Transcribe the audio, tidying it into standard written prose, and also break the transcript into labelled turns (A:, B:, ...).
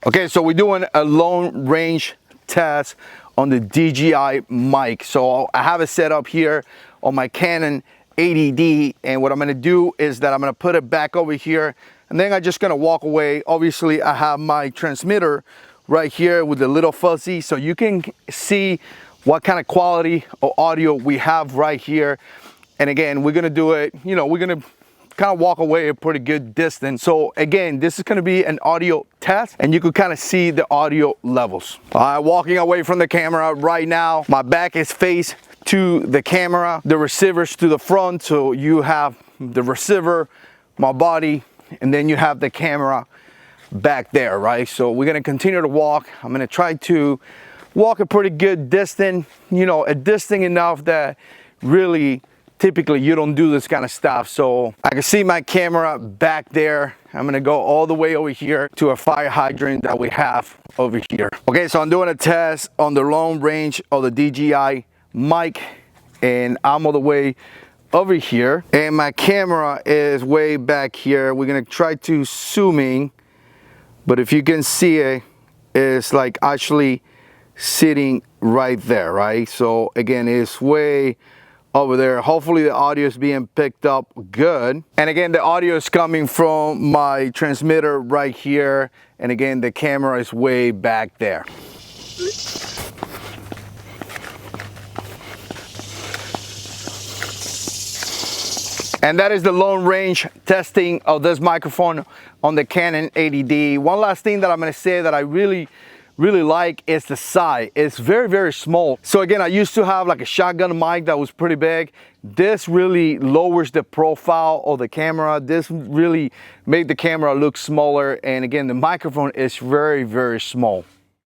A: Okay, so we're doing a long range test on the DJI mic. So I have it set up here on my Canon 80D, and what I'm gonna do is that I'm gonna put it back over here, and then I'm just gonna walk away. Obviously, I have my transmitter right here with the little fuzzy, so you can see what kind of quality of audio we have right here. And again, we're gonna do it, you know, we're gonna kind of walk away a pretty good distance. So again, this is going to be an audio test, and you can kind of see the audio levels. Walking away from the camera right now, my back is faced to the camera, the receiver's to the front, so you have the receiver, my body, and then you have the camera back there, right? So we're going to continue to walk. I'm going to try to walk a pretty good distance, you know, a distance enough that really typically you don't do this kind of stuff. So I can see my camera back there. I'm gonna go all the way over here to a fire hydrant that we have over here. Okay, so I'm doing a test on the long range of the DJI mic, and I'm all the way over here, and my camera is way back here. We're gonna try to zoom in, but if you can see it, it's like actually sitting right there, right? So again, it's way over there. Hopefully the audio is being picked up good. And again, the audio is coming from my transmitter right here. And again, the camera is way back there. And that is the long range testing of this microphone on the Canon 80D. One last thing that I'm gonna say that I really like is the size. It's very small. So again, I used to have like a shotgun mic that was pretty big. This really lowers the profile of the camera. This really made the camera look smaller. And again, the microphone is very small.